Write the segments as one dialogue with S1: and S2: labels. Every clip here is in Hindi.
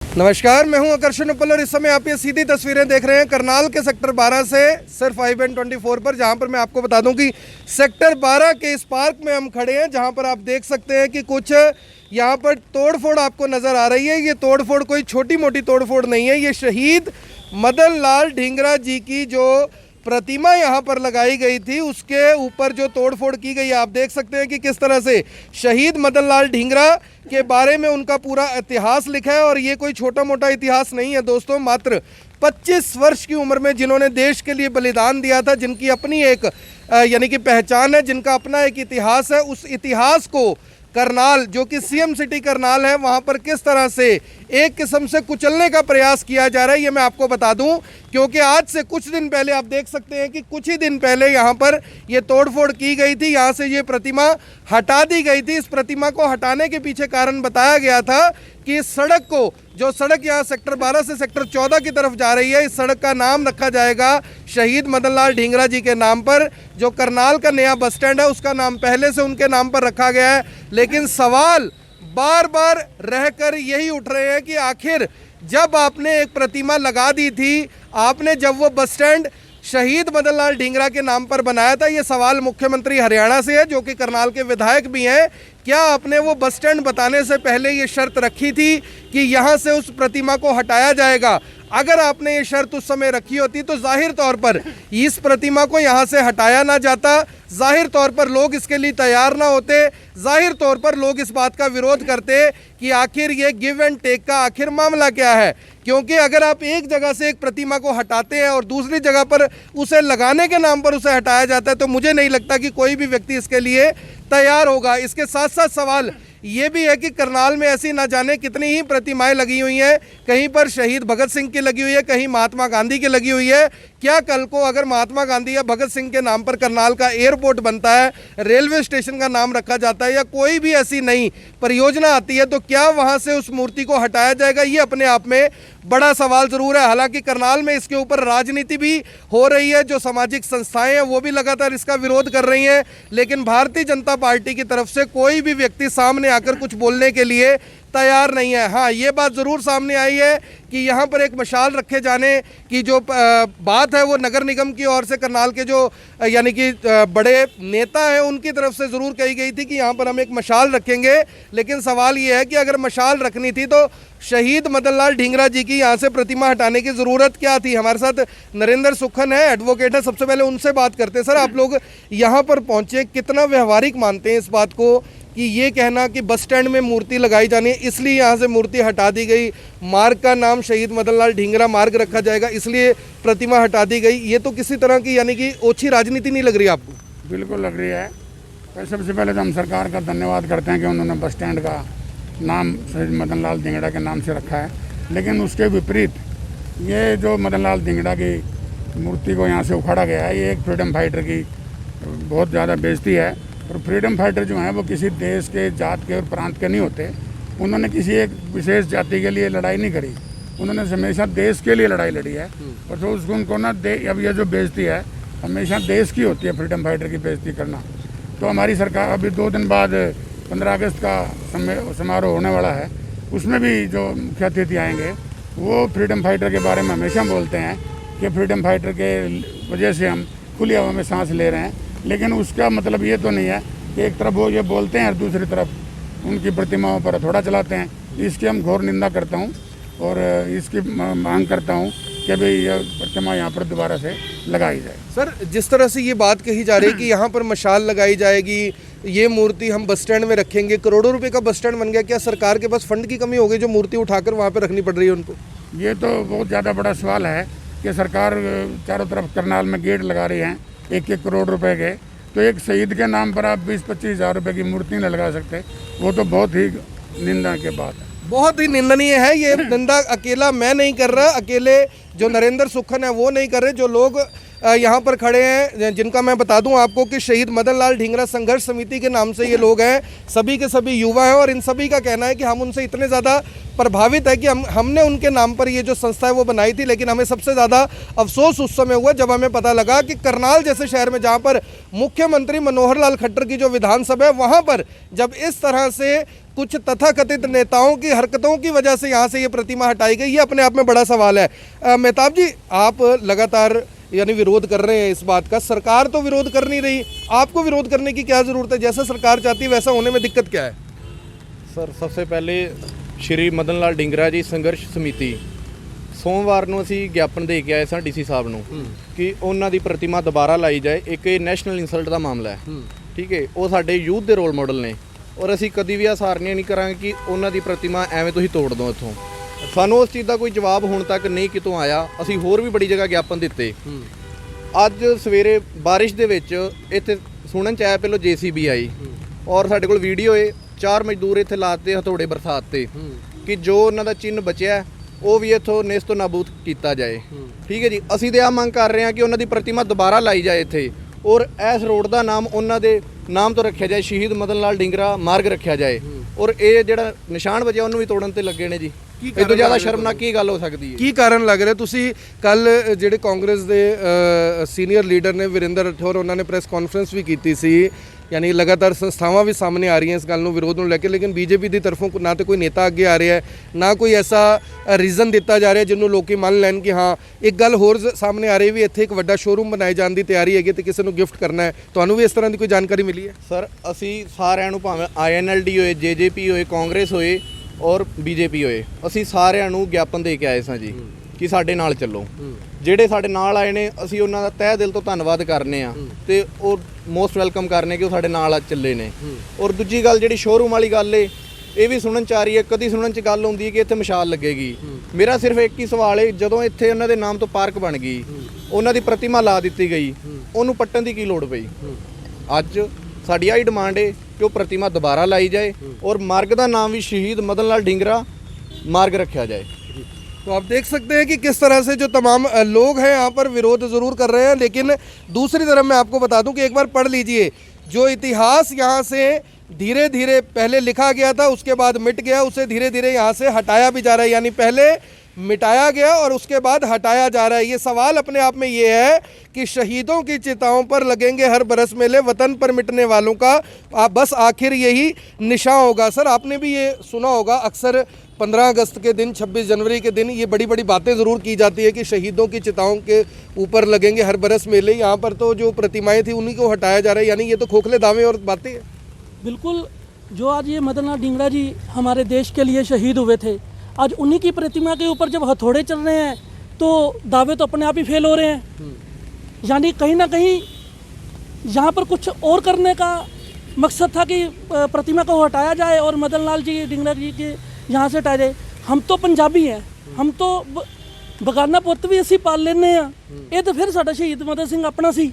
S1: नमस्कार, मैं हूं आकर्षण उपल और इस समय आप ये सीधी तस्वीरें देख रहे हैं करनाल के सेक्टर 12 से सिर्फ I-24 पर, जहां पर मैं आपको बता दूं कि सेक्टर 12 के इस पार्क में हम खड़े हैं, जहां पर आप देख सकते हैं कि कुछ यहां पर तोड़फोड़ आपको नज़र आ रही है। ये तोड़फोड़ कोई छोटी मोटी तोड़फोड़ नहीं है, ये शहीद मदन लाल ढींगरा जी की जो प्रतिमा यहाँ पर लगाई गई थी उसके ऊपर जो तोड़फोड़ की गई है। आप देख सकते हैं कि किस तरह से शहीद मदन लाल ढींगरा के बारे में उनका पूरा इतिहास लिखा है। और ये कोई छोटा मोटा इतिहास नहीं है दोस्तों, मात्र 25 वर्ष की उम्र में जिन्होंने देश के लिए बलिदान दिया था, जिनकी अपनी एक यानी कि पहचान है, जिनका अपना एक इतिहास है, उस इतिहास को करनाल जो कि सीएम सिटी करनाल है वहां पर किस तरह से एक किस्म से कुचलने का प्रयास किया जा रहा है, ये मैं आपको बता दूं। क्योंकि आज से कुछ दिन पहले आप देख सकते हैं कि कुछ ही दिन पहले यहां पर ये तोड़फोड़ की गई थी, यहां से ये प्रतिमा हटा दी गई थी। इस प्रतिमा को हटाने के पीछे कारण बताया गया था कि इस सड़क को, जो सड़क यहाँ सेक्टर 12 से सेक्टर 14 की तरफ जा रही है, इस सड़क का नाम रखा जाएगा शहीद मदन लाल ढींगरा जी के नाम पर। जो करनाल का नया बस स्टैंड है उसका नाम पहले से उनके नाम पर रखा गया है। लेकिन सवाल बार बार रहकर यही उठ रहे हैं कि आखिर जब आपने एक प्रतिमा लगा दी थी, आपने जब वो बस स्टैंड शहीद मदन लाल ढींगरा के नाम पर बनाया था, ये सवाल मुख्यमंत्री हरियाणा से है जो कि करनाल के विधायक भी हैं, क्या आपने वो बस स्टैंड बताने से पहले ये शर्त रखी थी कि यहाँ से उस प्रतिमा को हटाया जाएगा? अगर आपने ये शर्त उस समय रखी होती तो जाहिर तौर पर इस प्रतिमा को यहाँ से हटाया ना जाता, जाहिर तौर पर लोग इसके लिए तैयार ना होते, जाहिर तौर पर लोग इस बात का विरोध करते कि आखिर ये गिव एंड टेक का आखिर मामला क्या है। क्योंकि अगर आप एक जगह से एक प्रतिमा को हटाते हैं और दूसरी जगह पर उसे लगाने के नाम पर उसे हटाया जाता है तो मुझे नहीं लगता कि कोई भी व्यक्ति इसके लिए तैयार होगा। इसके साथ साथ सवाल ये भी है कि करनाल में ऐसी ना जाने कितनी ही प्रतिमाएं लगी हुई हैं, कहीं पर शहीद भगत सिंह की लगी हुई है, कहीं महात्मा गांधी की लगी हुई है। क्या कल को अगर महात्मा गांधी या भगत सिंह के नाम पर करनाल का एयरपोर्ट बनता है, रेलवे स्टेशन का नाम रखा जाता है या कोई भी ऐसी नई परियोजना आती है तो क्या वहां से उस मूर्ति को हटाया जाएगा? ये अपने आप में बड़ा सवाल जरूर है। हालांकि करनाल में इसके ऊपर राजनीति भी हो रही है, जो सामाजिक संस्थाएं हैं वो भी लगातार इसका विरोध कर रही हैं, लेकिन भारतीय जनता पार्टी की तरफ से कोई भी व्यक्ति सामने आकर कुछ बोलने के लिए तैयार नहीं है। हाँ, ये बात ज़रूर सामने आई है कि यहाँ पर एक मशाल रखे जाने की जो बात है वो नगर निगम की ओर से करनाल के जो यानी कि बड़े नेता हैं उनकी तरफ से ज़रूर कही गई थी कि यहाँ पर हम एक मशाल रखेंगे। लेकिन सवाल ये है कि अगर मशाल रखनी थी तो शहीद मदन लाल ढींगरा जी की यहाँ से प्रतिमा हटाने की ज़रूरत क्या थी? हमारे साथ नरेंद्र सुखन है, एडवोकेट है, सबसे पहले उनसे बात करते हैं। सर, आप लोग यहाँ पर पहुँचे, कितना व्यवहारिक मानते हैं इस बात को कि ये कहना कि बस स्टैंड में मूर्ति लगाई जानी है इसलिए यहाँ से मूर्ति हटा दी गई, मार्ग का नाम शहीद मदन लाल ढींगरा मार्ग रखा जाएगा इसलिए प्रतिमा हटा दी गई, ये तो किसी तरह की यानी कि ओछी राजनीति नहीं लग रही आपको?
S2: बिल्कुल लग रही है। तो सबसे पहले तो हम सरकार का धन्यवाद करते हैं कि उन्होंने बस स्टैंड का नाम शहीद मदन लाल ढींगरा के नाम से रखा है। लेकिन उसके विपरीत ये जो मदन लाल ढींगरा की मूर्ति को यहाँ से उखाड़ा गया है, ये एक फ्रीडम फाइटर की बहुत ज़्यादा बेइज्जती है। और फ्रीडम फाइटर जो हैं वो किसी देश के, जात के और प्रांत के नहीं होते। उन्होंने किसी एक विशेष जाति के लिए लड़ाई नहीं करी, उन्होंने हमेशा देश के लिए लड़ाई लड़ी है। और तो उसको उनको ना अब ये जो बेइज्जती है हमेशा देश की होती है, फ्रीडम फाइटर की बेइज्जती करना। तो हमारी सरकार अभी 2 दिन बाद 15 अगस्त का समारोह होने वाला है, उसमें भी जो मुख्य अतिथि आएंगे वो फ्रीडम फाइटर के बारे में हमेशा बोलते हैं कि फ्रीडम फाइटर के वजह से हम खुली हवा में सांस ले रहे हैं। लेकिन उसका मतलब ये तो नहीं है कि एक तरफ वो ये बोलते हैं और दूसरी तरफ उनकी प्रतिमाओं पर हथौड़ा चलाते हैं। इसकी हम घोर निंदा करता हूँ और इसकी मांग करता हूँ कि भाई यह प्रतिमा यहाँ पर दोबारा से लगाई जाए।
S1: सर, जिस तरह से ये बात कही जा रही है कि यहाँ पर मशाल लगाई जाएगी, ये मूर्ति हम बस स्टैंड में रखेंगे, करोड़ों रुपए का बस स्टैंड बन गया, क्या सरकार के पास फंड की कमी हो गई जो मूर्ति उठाकर वहाँ पर रखनी पड़ रही है उनको?
S2: ये तो बहुत ज़्यादा बड़ा सवाल है कि सरकार चारों तरफ करनाल में गेट लगा रही हैं 1-1 करोड़ रुपए के, तो एक शहीद के नाम पर आप 20-25 हज़ार रुपये की मूर्ति नहीं लगा सकते। वो तो बहुत ही निंदा के बात है,
S1: बहुत ही निंदनीय है। ये निंदा अकेला मैं नहीं कर रहा, अकेले जो नरेंद्र सुखन है वो नहीं कर रहे, जो लोग यहाँ पर खड़े हैं, जिनका मैं बता दूं आपको कि शहीद मदन लाल ढींगरा संघर्ष समिति के नाम से ये लोग हैं। सभी के सभी युवा हैं और इन सभी का कहना है कि हम उनसे इतने ज़्यादा प्रभावित है कि हमने उनके नाम पर ये जो संस्था है वो बनाई थी, लेकिन हमें सबसे ज़्यादा अफसोस उस समय हुआ जब हमें पता लगा कि करनाल जैसे शहर में जहाँ पर मुख्यमंत्री मनोहर लाल खट्टर की जो विधानसभा है वहाँ पर जब इस तरह से कुछ तथाकथित नेताओं की हरकतों की वजह से यहाँ से ये प्रतिमा हटाई गई, ये अपने आप में बड़ा सवाल है। मेहताब जी, आप लगातार यानी विरोध कर रहे हैं इस बात का, सरकार तो विरोध कर नहीं रही, आपको विरोध करने की क्या ज़रूरत है? जैसा सरकार चाहती है वैसा होने में दिक्कत क्या है?
S3: ਸਰ ਸਭ ਤੋਂ ਪਹਿਲੇ ਸ਼੍ਰੀ ਮਦਨ ਲਾਲ ਢੀਂਗਰਾ ਜੀ ਸੰਘਰਸ਼ ਸਮਿਤੀ ਸੋਮਵਾਰ ਨੂੰ ਅਸੀਂ ਗਿਆਪਨ ਦੇ ਕੇ ਆਏ ਸਾਂ ਡੀਸੀ ਸਾਹਿਬ ਨੂੰ ਕਿ ਉਹਨਾਂ ਦੀ ਪ੍ਰਤਿਮਾ ਦੁਬਾਰਾ ਲਾਈ ਜਾਏ। ਇੱਕ ਇਹ ਨੈਸ਼ਨਲ ਇਨਸਲਟ ਦਾ ਮਾਮਲਾ ਹੈ, ਠੀਕ ਹੈ। ਉਹ ਸਾਡੇ ਯੂਥ ਦੇ ਰੋਲ ਮਾਡਲ ਨੇ ਔਰ ਅਸੀਂ ਕਦੀ ਵੀ ਆਸਾਰਨੀਆਂ ਨਹੀਂ ਕਰਾਂਗੇ ਕਿ ਉਹਨਾਂ ਦੀ ਪ੍ਰਤਿਮਾ ਐਵੇਂ ਤੁਸੀਂ ਤੋੜ ਦਿਓ ਇੱਥੋਂ। ਸਾਨੂੰ ਉਸ ਚੀਜ਼ ਦਾ ਕੋਈ ਜਵਾਬ ਹੁਣ ਤੱਕ ਨਹੀਂ ਕਿਤੋਂ ਆਇਆ। ਅਸੀਂ ਹੋਰ ਵੀ ਬੜੀ ਜਗ੍ਹਾ ਗਿਆਪਨ ਦਿੱਤੇ। ਅੱਜ ਸਵੇਰੇ ਬਾਰਿਸ਼ ਦੇ ਵਿੱਚ ਇੱਥੇ ਸੁਣਨ ਚ ਆਇਆ ਪਹਿਲਾਂ JCB ਆਈ ਔਰ ਸਾਡੇ ਕੋਲ ਵੀਡੀਓ ਏ, 4 ਮਜ਼ਦੂਰ ਇੱਥੇ ਲਾਤੇ ਹਥੌੜੇ ਬਰਸਾਤ ਤੇ ਕਿ ਜੋ ਉਹਨਾਂ ਦਾ ਚਿੰਨ੍ਹ ਬਚਿਆ ਉਹ ਵੀ ਇੱਥੋਂ ਨੇਸਤੋ ਨਾਬੂਦ ਕੀਤਾ ਜਾਏ, ਠੀਕ ਹੈ ਜੀ। ਅਸੀਂ ਤੇ ਆ ਮੰਗ ਕਰ ਰਹੇ ਹਾਂ ਕਿ ਉਹਨਾਂ ਦੀ ਪ੍ਰਤਿਮਾ ਦੁਬਾਰਾ ਲਾਈ ਜਾਏ ਇੱਥੇ ਔਰ ਇਸ ਰੋਡ ਦਾ ਨਾਮ ਉਹਨਾਂ ਦੇ ਨਾਮ ਤੋਂ ਰੱਖਿਆ ਜਾਏ, ਸ਼ਹੀਦ ਮਦਨ ਲਾਲ ਢੀਂਗਰਾ ਮਾਰਗ ਰੱਖਿਆ ਜਾਏ ਔਰ ਇਹ ਜਿਹੜਾ ਨਿਸ਼ਾਨ ਵਜਿਆ ਉਹਨੂੰ ਵੀ ਤੋੜਨ ਤੇ ਲੱਗੇ ਨੇ ਜੀ। ਇਹ ਤੋਂ ਜ਼ਿਆਦਾ ਸ਼ਰਮਨਾਕ ਕੀ ਗੱਲ ਹੋ ਸਕਦੀ ਹੈ?
S1: ਕੀ ਕਾਰਨ ਲੱਗ ਰਿਹਾ? ਤੁਸੀਂ ਕੱਲ ਜਿਹੜੇ ਕਾਂਗਰਸ ਦੇ ਸੀਨੀਅਰ ਲੀਡਰ ਨੇ ਵਿਰਿੰਦਰ ਰਾਠੌਰ, ਉਹਨਾਂ ਨੇ ਪ੍ਰੈਸ ਕਾਨਫਰੰਸ ਵੀ ਕੀਤੀ ਸੀ, यानी लगातार संस्थावां भी सामने आ रही हैं इस गल नूं विरोध नूं लैके, लेकिन बीजेपी की तरफों ना तो कोई नेता अगे आ रहा है, ना कोई ऐसा रीजन दिता जा रहा है जिन्होंने लोग मान लैन कि हाँ। एक गल होर सामने आ रही भी इत्थे एक वड्डा शोरूम बनाए जाने की तैयारी है तो किसी को गिफ्ट करना है, तुहानूं भी इस तरह की कोई जानकारी मिली है?
S3: सर असी सारिਆਂ ਨੂੰ ਭਾਵੇਂ INLD ਹੋਏ, JJP ਹੋਏ, ਕਾਂਗਰਸ ਹੋਏ ਔਰ BJP ਹੋਏ, ਅਸੀਂ ਸਾਰਿਆਂ ਨੂੰ ਗਿਆਪਨ ਦੇ ਕੇ ਆਏ ਸਾਂ ਜੀ ਕਿ ਸਾਡੇ ਨਾਲ ਚੱਲੋ। ਜਿਹੜੇ ਸਾਡੇ ਨਾਲ ਆਏ ਨੇ ਅਸੀਂ ਉਹਨਾਂ ਦਾ ਤਹਿ ਦਿਲ ਤੋਂ ਧੰਨਵਾਦ ਕਰਨੇ ਆ ਤੇ ਉਹ ਮੋਸਟ ਵੈਲਕਮ ਕਰਨੇ ਕਿ ਉਹ ਸਾਡੇ ਨਾਲ ਚੱਲੇ ਨੇ। ਔਰ ਦੂਜੀ ਗੱਲ ਜਿਹੜੀ ਸ਼ੋਰੂਮ ਵਾਲੀ ਗੱਲ ਏ, ਇਹ ਵੀ ਸੁਣਨ ਚ ਆ ਰਹੀ ਹੈ, ਕਦੀ ਸੁਣਨ ਚ ਗੱਲ ਹੁੰਦੀ ਹੈ ਕਿ ਇੱਥੇ ਮਸ਼ਾਲ ਲੱਗੇਗੀ। ਮੇਰਾ ਸਿਰਫ ਇੱਕ ਹੀ ਸਵਾਲ ਏ, ਜਦੋਂ ਇੱਥੇ ਉਹਨਾਂ ਦੇ ਨਾਮ ਤੋਂ ਪਾਰਕ ਬਣ ਗਈ, ਉਹਨਾਂ ਦੀ ਪ੍ਰਤਿਮਾ ਲਾ ਦਿੱਤੀ ਗਈ, ਉਹਨੂੰ ਪੱਟਣ ਦੀ ਕੀ ਲੋੜ ਪਈ? ਅੱਜ ਸਾਡੀ ਆਹੀ ਡਿਮਾਂਡ ਏ ਕਿ ਉਹ ਪ੍ਰਤਿਮਾ ਦੁਬਾਰਾ ਲਾਈ ਜਾਏ ਔਰ ਮਾਰਗ ਦਾ ਨਾਮ ਵੀ ਸ਼ਹੀਦ ਮਦਨ ਲਾਲ ਢੀਂਗਰਾ मार्ग रखा जाए।
S1: तो आप देख सकते हैं कि किस तरह से जो तमाम लोग हैं यहाँ पर विरोध ज़रूर कर रहे हैं, लेकिन दूसरी तरफ मैं आपको बता दूं कि एक बार पढ़ लीजिए, जो इतिहास यहाँ से धीरे धीरे पहले लिखा गया था उसके बाद मिट गया, उसे धीरे धीरे यहाँ से हटाया भी जा रहा है, यानी पहले मिटाया गया और उसके बाद हटाया जा रहा है। ये सवाल अपने आप में ये है कि शहीदों की चिताओं पर लगेंगे हर बरस मेले, वतन पर मिटने वालों का बस आखिर यही निशान होगा। सर आपने भी ये सुना होगा, अक्सर 15 अगस्त के दिन, 26 जनवरी के दिन ये बड़ी बड़ी बातें ज़रूर की जाती है कि शहीदों की चिताओं के ऊपर लगेंगे हर बरस मेले। यहाँ पर तो जो प्रतिमाएं थी उन्हीं को हटाया जा रहा है, यानी ये तो खोखले दावे और बातें हैं।
S4: बिल्कुल, जो आज ये मदन लाल ढींगरा जी हमारे देश के लिए शहीद हुए थे, आज उन्हीं की प्रतिमा के ऊपर जब हथौड़े चल रहे हैं तो दावे तो अपने आप ही फेल हो रहे हैं। यानी कहीं ना कहीं यहाँ पर कुछ और करने का मकसद था कि प्रतिमा को हटाया जाए और मदन लाल जी ढींगरा जी के यहाँ से हटाया जाए। हम तो पंजाबी हैं, हम तो बगाना पुੱਤ भी ਅਸੀਂ ਪਾਲ ਲੈਂਦੇ ਆ, ਇਹ ਤਾਂ ਫਿਰ ਸਾਡਾ ਸ਼ਹੀਦ ਮਦਨ ਸਿੰਘ ਆਪਣਾ ਸੀ।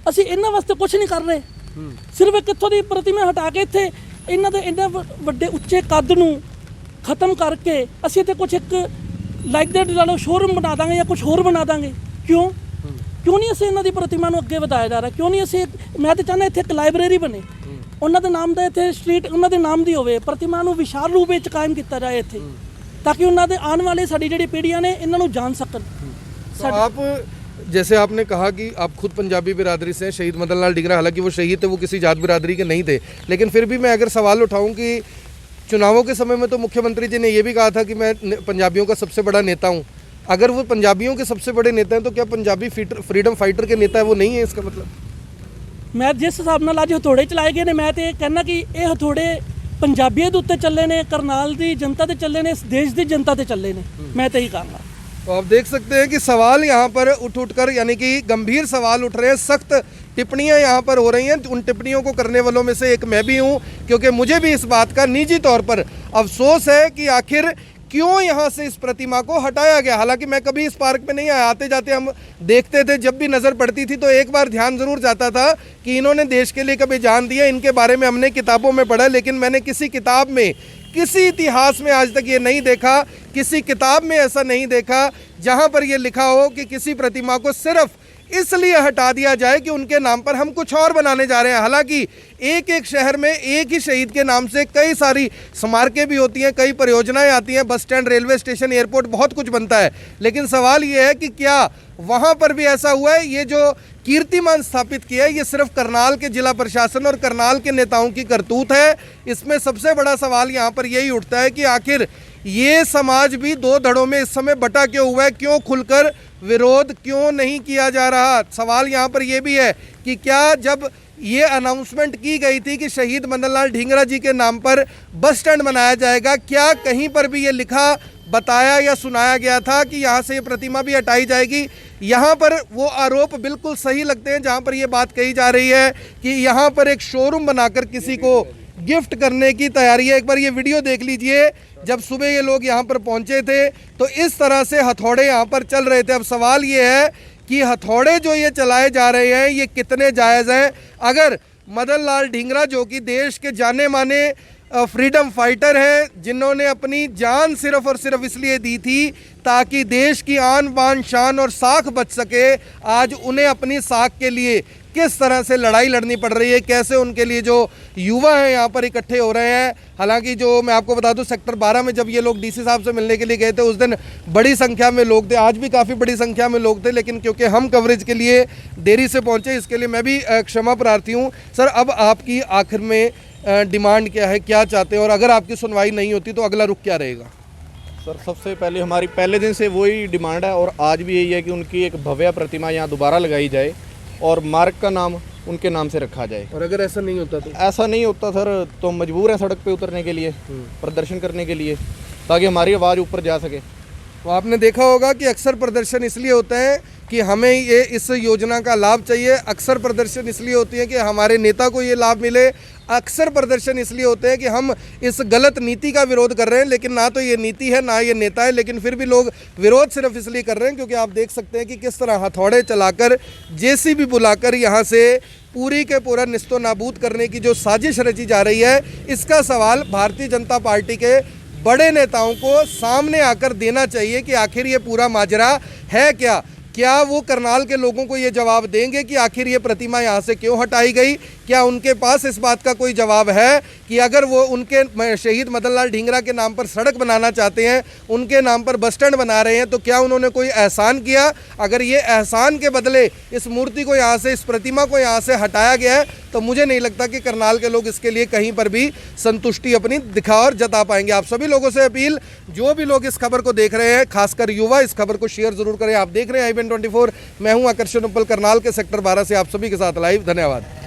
S4: ਅਸੀਂ ਇਹਨਾਂ ਵਾਸਤੇ ਕੁਝ ਨਹੀਂ ਕਰ ਰਹੇ, ਸਿਰਫ ਇੱਕ ਇੱਥੋਂ ਦੀ ਪ੍ਰਤਿਮਾ ਹਟਾ ਕੇ ਇੱਥੇ ਇਹਨਾਂ ਦੇ ਇੰਨੇ ਵੱਡੇ ਉੱਚੇ ਕੱਦ ਨੂੰ ਖਤਮ ਕਰਕੇ ਅਸੀਂ ਇੱਥੇ ਕੁਝ ਇੱਕ ਲਾਈਕ ਦੈਟ ਲਾ ਲਓ ਸ਼ੋਰੂਮ ਬਣਾ ਦਾਂਗੇ ਜਾਂ ਕੁਝ ਹੋਰ ਬਣਾ ਦਾਂਗੇ। ਕਿਉਂ ਨਹੀਂ ਅਸੀਂ ਇਹਨਾਂ ਦੀ ਪ੍ਰਤਿਮਾ ਨੂੰ ਅੱਗੇ ਵਧਾਇਆ ਜਾ ਰਿਹਾ? ਕਿਉਂ ਨਹੀਂ ਅਸੀਂ, ਮੈਂ ਤਾਂ ਚਾਹੁੰਦਾ ਇੱਥੇ ਇੱਕ ਲਾਇਬ੍ਰੇਰੀ ਬਣੇ, ਉਹਨਾਂ ਦੇ ਨਾਮ ਦਾ ਇੱਥੇ ਸਟਰੀਟ ਉਹਨਾਂ ਦੇ ਨਾਮ ਦੀ ਹੋਵੇ, ਪ੍ਰਤਿਮਾ ਨੂੰ ਵਿਸ਼ਾਲ ਰੂਪ ਵਿੱਚ ਕਾਇਮ ਕੀਤਾ ਜਾਏ ਇੱਥੇ, ताकि उन्होंने आने वाले साड़ी जी पीढ़ियां ने इन्हों जान सकन।
S1: तो आप जैसे आपने कहा कि आप खुद पंजाबी बिरादरी से हैं, शहीद मदन लाल ढींगरा, हालांकि वो शहीद थे, वो किसी जात बिरादरी के नहीं थे, लेकिन फिर भी मैं अगर सवाल उठाऊं कि चुनावों के समय में तो मुख्यमंत्री जी ने ये भी कहा था कि मैं पंजाबियों का सबसे बड़ा नेता हूँ। अगर वो पंजाबियों के सबसे बड़े नेता हैं तो क्या पंजाबी फ्रीडम फाइटर के नेता है वो नहीं है? इसका मतलब
S4: मैं जिस हिसाब नाल अज हथौड़े चलाए गए ने, मैं तो कहना कि ये हथौड़े पंजाबियों के उत्ते चले ने, करनाल की जनता ते चले ने, इस देश की जनता ते चले ने, मैं तो यही कहूँगा।
S1: तो आप देख सकते हैं कि सवाल यहाँ पर उठ कर यानी कि गंभीर सवाल उठ रहे हैं, सख्त टिप्पणियाँ यहाँ पर हो रही हैं। उन टिप्पणियों को करने वालों में से एक मैं भी हूँ, क्योंकि मुझे भी इस बात का निजी तौर पर अफसोस है कि आखिर क्यों यहाँ से इस प्रतिमा को हटाया गया। हालांकि मैं कभी इस पार्क में नहीं आया, आते जाते हम देखते थे, जब भी नज़र पड़ती थी तो एक बार ध्यान ज़रूर जाता था कि इन्होंने देश के लिए कभी जान दिया, इनके बारे में हमने किताबों में पढ़ा, लेकिन मैंने किसी किताब में, किसी इतिहास में आज तक ये नहीं देखा, किसी किताब में ऐसा नहीं देखा जहाँ पर ये लिखा हो कि किसी प्रतिमा को सिर्फ इसलिए हटा दिया जाए कि उनके नाम पर हम कुछ और बनाने जा रहे हैं। हालांकि एक एक शहर में एक ही शहीद के नाम से कई सारी स्मारकें भी होती हैं, कई परियोजनाएं आती हैं, bus stand, railway station, airport, बहुत कुछ बनता है। लेकिन सवाल ये है कि क्या वहाँ पर भी ऐसा हुआ है? ये जो कीर्तिमान स्थापित किया है, ये सिर्फ करनाल के जिला प्रशासन और करनाल के नेताओं की करतूत है। इसमें सबसे बड़ा सवाल यहाँ पर यही उठता है कि आखिर ये समाज भी दो धड़ों में इस समय बटा क्यों हुआ है? क्यों खुलकर विरोध क्यों नहीं किया जा रहा? सवाल यहाँ पर यह भी है कि क्या जब ये अनाउंसमेंट की गई थी कि शहीद मदन लाल ढींगरा जी के नाम पर बस स्टैंड बनाया जाएगा, क्या कहीं पर भी ये लिखा, बताया या सुनाया गया था कि यहाँ से ये प्रतिमा भी हटाई जाएगी? यहाँ पर वो आरोप बिल्कुल सही लगते हैं जहाँ पर ये बात कही जा रही है कि यहाँ पर एक शोरूम बनाकर किसी को गिफ्ट करने की तैयारी है। एक बार ये वीडियो देख लीजिए, जब सुबह ये लोग यहाँ पर पहुँचे थे तो इस तरह से हथौड़े यहाँ पर चल रहे थे। अब सवाल ये है कि हथौड़े जो ये चलाए जा रहे हैं ये कितने जायज़ हैं? अगर मदन लाल ढींगरा जो कि देश के जाने माने फ्रीडम फाइटर हैं, जिन्होंने अपनी जान सिर्फ और सिर्फ इसलिए दी थी ताकि देश की आन बान शान और साख बच सके, आज उन्हें अपनी साख के लिए किस तरह से लड़ाई लड़नी पड़ रही है, कैसे उनके लिए जो युवा हैं यहाँ पर इकट्ठे हो रहे हैं। हालांकि जो मैं आपको बता दूं, सेक्टर 12 में जब ये लोग डीसी साहब से मिलने के लिए गए थे उस दिन बड़ी संख्या में लोग थे, आज भी काफ़ी बड़ी संख्या में लोग थे, लेकिन क्योंकि हम कवरेज के लिए देरी से पहुँचे इसके लिए मैं भी क्षमा प्रार्थी हूँ। सर, अब आपकी आखिर में डिमांड क्या है, क्या चाहते हैं, और अगर आपकी सुनवाई नहीं होती तो अगला रुख क्या रहेगा?
S3: सर, सबसे पहले हमारी पहले दिन से वही डिमांड है और आज भी यही है कि उनकी एक भव्य प्रतिमा यहाँ दोबारा लगाई जाए और मार्ग का नाम उनके नाम से रखा जाए।
S1: और अगर ऐसा नहीं होता तो?
S3: ऐसा नहीं होता सर तो मजबूर हैं सड़क पे उतरने के लिए, प्रदर्शन करने के लिए, ताकि हमारी आवाज़ ऊपर जा सके।
S1: तो आपने देखा होगा कि अक्सर प्रदर्शन इसलिए होते हैं कि हमें ये इस योजना का लाभ चाहिए, अक्सर प्रदर्शन इसलिए होती है कि हमारे नेता को ये लाभ मिले, अक्सर प्रदर्शन इसलिए होते हैं कि हम इस गलत नीति का विरोध कर रहे हैं, लेकिन ना तो ये नीति है ना ये नेता है, लेकिन फिर भी लोग विरोध सिर्फ इसलिए कर रहे हैं क्योंकि आप देख सकते हैं कि किस तरह हथौड़े चलाकर, जेसीबी बुलाकर यहाँ से पूरी के पूरा निस्तो नाबूद करने की जो साजिश रची जा रही है, इसका सवाल भारतीय जनता पार्टी के बड़े नेताओं को सामने आकर देना चाहिए कि आखिर ये पूरा माजरा है क्या। क्या वो करनाल के लोगों को ये जवाब देंगे कि आखिर ये प्रतिमा यहाँ से क्यों हटाई गई? क्या उनके पास इस बात का कोई जवाब है कि अगर वो उनके शहीद मदन लाल ढींगरा के नाम पर सड़क बनाना चाहते हैं, उनके नाम पर बस स्टैंड बना रहे हैं, तो क्या उन्होंने कोई एहसान किया? अगर ये एहसान के बदले इस मूर्ति को यहाँ से, इस प्रतिमा को यहाँ से हटाया गया है, तो मुझे नहीं लगता कि करनाल के लोग इसके लिए कहीं पर भी संतुष्टि अपनी दिखा और जता पाएंगे। आप सभी लोगों से अपील, जो भी लोग इस खबर को देख रहे हैं, खासकर युवा, इस खबर को शेयर जरूर करें। आप देख रहे हैं IBN 24, मैं हूं आकर्षण उप्पल, करनाल के सेक्टर 12 से आप सभी के साथ लाइव। धन्यवाद।